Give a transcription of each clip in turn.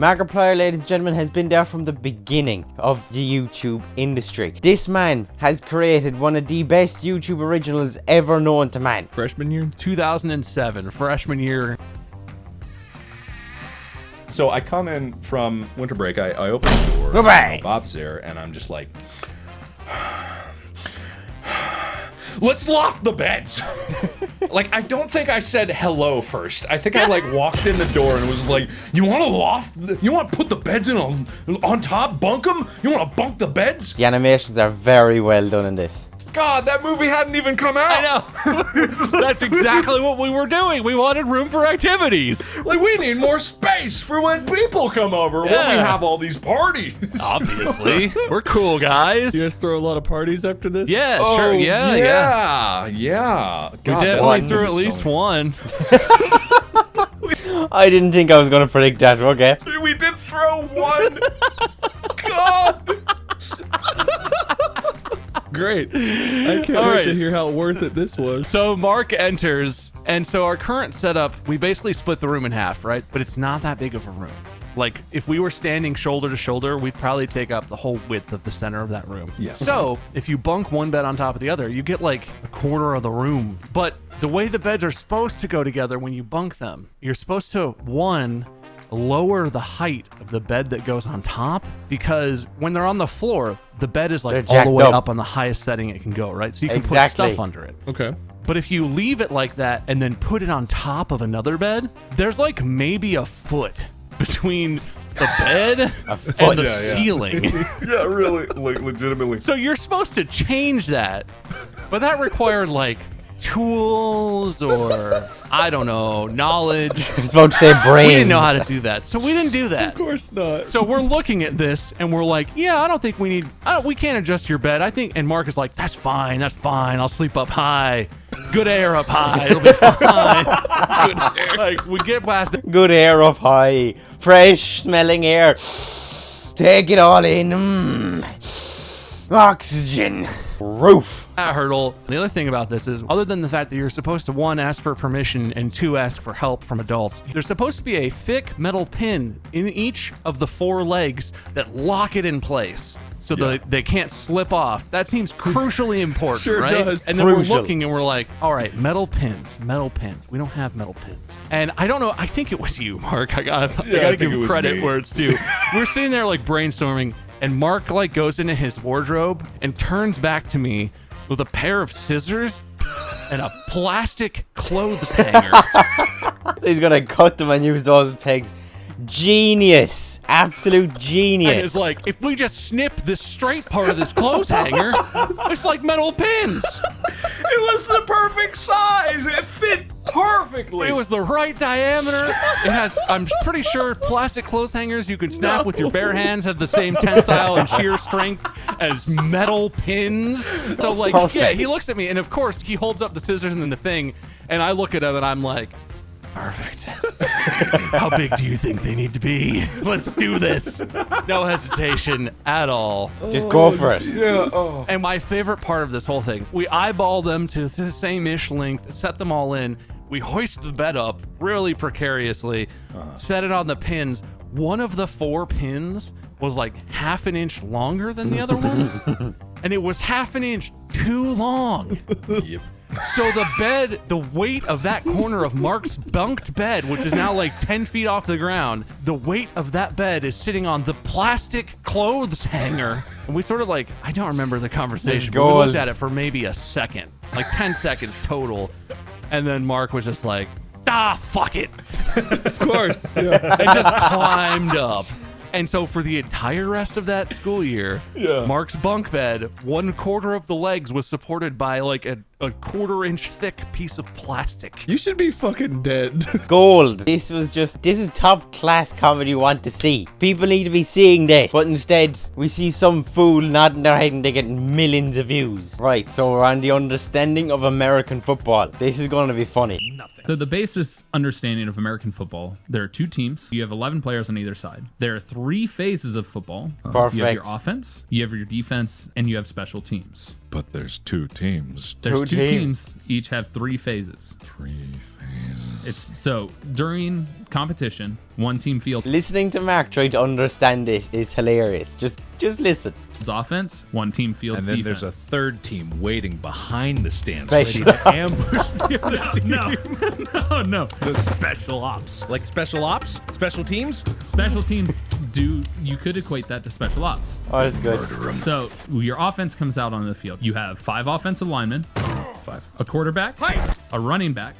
Markiplier, ladies and gentlemen, has been there from the beginning of the YouTube industry. This man has created one of the best YouTube originals ever known to man. Freshman year? 2007, freshman year. So I come in from winter break. I open the door. Goodbye. Bob's there, and I'm just like, let's loft the beds. Like, I don't think I said hello first. I think I like walked in the door and was like, you want to loft? You want to put the beds in on top? Bunk them? You want to bunk the beds? The animations are very well done in this. God, that movie hadn't even come out. I know. That's exactly what we were doing. We wanted room for activities. Like, we need more space for when people come over, when we have all these parties. Obviously. We're cool guys. You guys throw a lot of parties after this? Yeah, Oh, sure. Yeah. Yeah. We God, definitely threw at least one. I didn't think I was going to predict that, okay. We did throw one. God. Great. I can't wait to hear how worth it this was. So Mark enters, and so our current setup, we basically split the room in half, right? But it's not that big of a room. Like, if we were standing shoulder to shoulder, we'd probably take up the whole width of the center of that room. Yeah. So, if you bunk one bed on top of the other, you get like a quarter of the room. But the way the beds are supposed to go together when you bunk them, you're supposed to, one, lower the height of the bed that goes on top, because when they're on the floor, the bed is like all the way up on the highest setting it can go, right? So you can put stuff under it. Okay. But if you leave it like that and then put it on top of another bed, there's like maybe a foot between the bed and the ceiling. Yeah, really, like, legitimately. So you're supposed to change that, but that required like tools or, I don't know, knowledge. I was about to say brains. We didn't know how to do that, so we didn't do that. Of course not. So we're looking at this and we're like, yeah, I don't think we need, we can't adjust your bed. I think, and Mark is like, that's fine. I'll sleep up high. Good air up high. It'll be fine. Good air. Like, we get past it. Good air up high. Fresh smelling air. Take it all in. Oxygen. Roof. That hurdle. The other thing about this is, other than the fact that you're supposed to, one, ask for permission, and two, ask for help from adults, there's supposed to be a thick metal pin in each of the four legs that lock it in place so that they can't slip off. That seems crucially important, Sure right? does. And then Crucial. we're looking and we're like, all right, metal pins. We don't have metal pins. And I don't know, I think it was you, Mark. I gotta think it give was credit me. where it's due. We're sitting there like brainstorming, and Mark like goes into his wardrobe and turns back to me with a pair of scissors and a plastic clothes hanger. He's going to cut them and use those pegs. Genius. Absolute genius. And it's like, if we just snip this straight part of this clothes hanger, it's like metal pins. It was the perfect size. It fit perfectly. It was the right diameter. It has, I'm pretty sure, plastic clothes hangers you can snap with your bare hands have the same tensile and shear strength as metal pins. So like, Perfect. yeah, he looks at me and of course he holds up the scissors and then the thing, and I look at him and I'm like, perfect. How big do you think they need to be? Let's do this. No hesitation at all. Just go for it. Yeah. Oh. And my favorite part of this whole thing, we eyeball them to the same-ish length, set them all in. We hoist the bed up really precariously, set it on the pins. One of the four pins was like half an inch longer than the other ones. And it was half an inch too long. Yep. So the bed, the weight of that corner of Mark's bunked bed, which is now like 10 feet off the ground, the weight of that bed is sitting on the plastic clothes hanger. And we sort of like, I don't remember the conversation, but we looked at it for maybe a second, like 10 seconds total. And then Mark was just like, fuck it. Of course. Yeah. And just climbed up. And so for the entire rest of that school year, Mark's bunk bed, 1/4 of the legs was supported by like a 1/4-inch thick piece of plastic. You should be fucking dead. Gold. This is top class comedy you want to see. People need to be seeing this. But instead, we see some fool nodding their head and they get millions of views. Right, so we're on the understanding of American football. This is going to be funny. So the basis understanding of American football, there are two teams. You have 11 players on either side. There are 3 phases of football. Perfect. You have your offense, you have your defense, and you have special teams. But there's 2 teams. There's Two two teams. teams, each have 3 phases. 3 phases. It's so during competition, one team fields Listening to Mark trying to understand this is hilarious. Just listen. offense, one team fields And then defense. there's a third team waiting behind the stands, Special. ready to ambush the other team. No. The special ops. Like special ops? Special teams? Special teams you could equate that to special ops. Oh, that's good. So your offense comes out on the field. You have 5 offensive linemen, 5. a quarterback, a running back,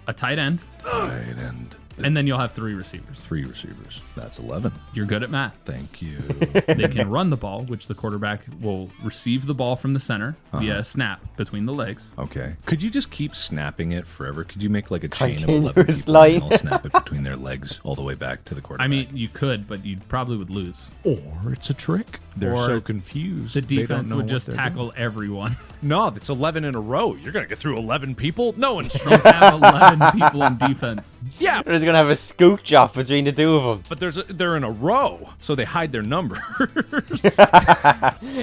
a tight end, Tight end. and then you'll have 3 receivers. 3 receivers. That's 11. You're good at math. Thank you. They can run the ball, which the quarterback will receive the ball from the center via a snap between the legs. Okay. Could you just keep snapping it forever? Could you make like a chain of 11 Continuous people line. and I'll snap it between their legs all the way back to the quarterback? I mean, you could, but you probably would lose. or it's a trick. They're Or so confused. The They don't defense know would what just they're tackle doing. everyone. No, that's 11 in a row. You're going to get through 11 people? No one's strong. Have 11 people in defense. Yeah, They're just gonna have a scooch off between the two of them. but they're in a row, so they hide their number.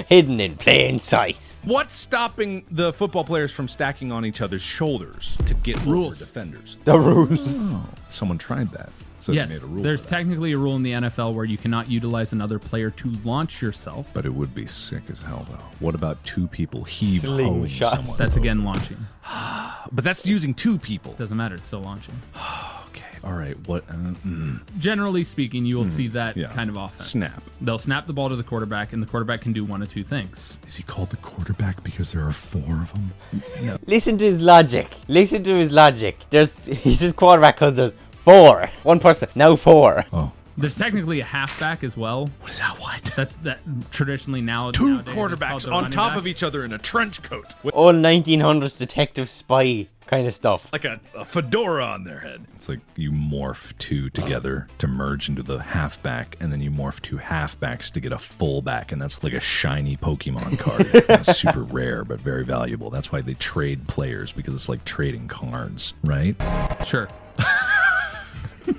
Hidden in plain sight. What's stopping the football players from stacking on each other's shoulders to get Rules. over defenders? The rules. Someone tried that. So they Yes, made a rule there's for that. technically a rule in the NFL where you cannot utilize another player to launch yourself. But it would be sick as hell, though. What about 2 people heave-hoeing Slingshot. someone? That's again launching. But that's using 2 people. Doesn't matter, it's still launching. Okay, all right. What? Generally speaking, you will see that yeah. kind of offense. Snap. They'll snap the ball to the quarterback, and the quarterback can do one of 2 things. Is he called the quarterback because there are 4 of them? No. Listen to his logic. Listen to his logic. He says quarterback because there's 4. One person, now 4. Oh. There's technically a halfback as well. What is that? What? That's that traditionally now. 2 nowadays is called quarterbacks the on running top back. of each other in a trench coat with Old 1900s detective spy kind of stuff. like a fedora on their head. It's like you morph 2 together to merge into the halfback, and then you morph 2 halfbacks to get a fullback, and that's like a shiny Pokemon card. It's super rare, but very valuable. That's why they trade players, because it's like trading cards, right? Sure.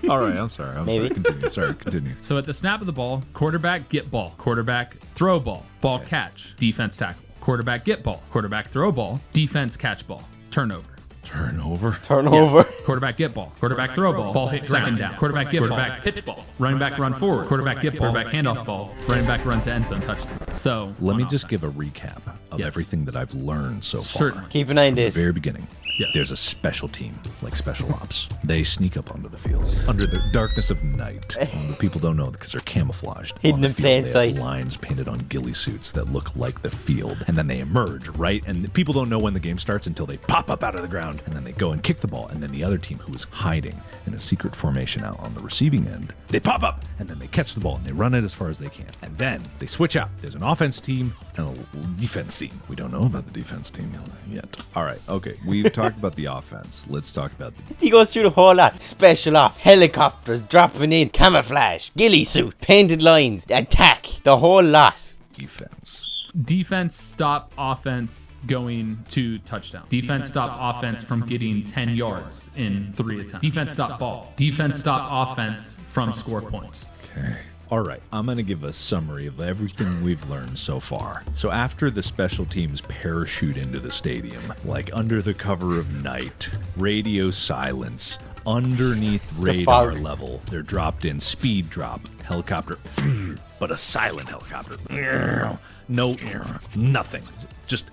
All right, I'm sorry. Maybe. Continue. So at the snap of the ball, quarterback get ball, quarterback throw ball, ball catch, defense tackle, quarterback get ball, quarterback throw ball, defense catch ball, turnover. Turnover. Turnover. Quarterback get ball, quarterback throw ball hit second down, quarterback get ball, pitch ball, running back run forward, quarterback get ball, quarterback handoff ball, running back run to end zone touchdown. So Let me on just offense. give a recap of Yes. everything that I've learned so far. Certainly. Keep an eye on From this. the very beginning. Yes. There's a special team, like special ops. They sneak up onto the field under the darkness of night. The people don't know because they're camouflaged. Hidden On the in field, plain they sight. have lines painted on ghillie suits that look like the field, and then they emerge, right? And the people don't know when the game starts until they pop up out of the ground, and then they go and kick the ball, and then the other team, who is hiding in a secret formation out on the receiving end, they pop up, and then they catch the ball, and they run it as far as they can. And then they switch out. There's an offense team and a defense team. We don't know about the defense team yet. All right, okay. We've talked about the offense. Let's talk about the He goes through the whole lot. Special off, helicopters dropping in, camouflage, ghillie suit, painted lines, attack, the whole lot. defense. Defense stop offense going to touchdown. Defense stop offense from getting 10 yards in 3 attempts. Defense stop ball. Defense stop offense from score points. Okay. All right, I'm going to give a summary of everything we've learned so far. So after the special teams parachute into the stadium, like under the cover of night, radio silence, underneath radar fog. level, they're dropped in speed drop, helicopter, but a silent helicopter. No, nothing. Just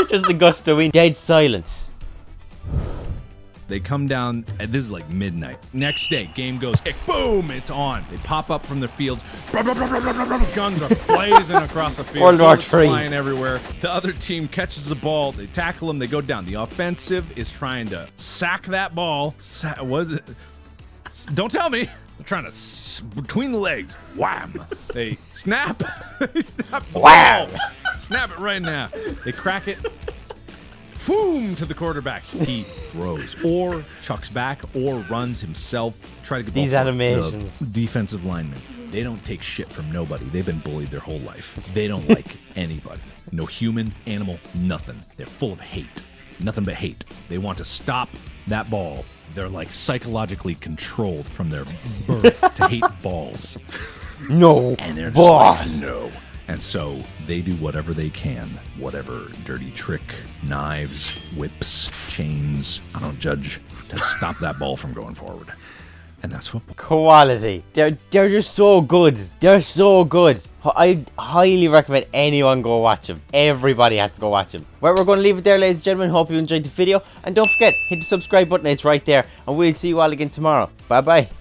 Just a gust of wind. Dead silence. they come down, and this is like midnight. Next day, game goes, kick, boom, it's on. They pop up from their fields. Guns are blazing across the field. World War bullets III. flying everywhere. The other team catches the ball. They tackle them. They go down. The offensive is trying to sack that ball. What is it? Don't tell me. They're trying to between the legs. Wham! They snap. They snap. the Wham! ball. Snap it right now. They crack it. Boom to the quarterback. He throws or chucks back or runs himself. Try to get the These ball forward. animations. The defensive linemen. They don't take shit from nobody. They've been bullied their whole life. They don't like anybody. No human, animal, nothing. They're full of hate. Nothing but hate. They want to stop that ball. They're like psychologically controlled from their birth to hate balls. No. And they're just Ball. like, no. And so They do whatever they can, whatever dirty trick, knives, whips, chains, I don't judge, to stop that ball from going forward. And that's football. Quality. They're just so good. They're so good. I highly recommend anyone go watch them. Everybody has to go watch them. Right, we're going to leave it there, ladies and gentlemen. Hope you enjoyed the video. And don't forget, hit the subscribe button. It's right there. And we'll see you all again tomorrow. Bye-bye.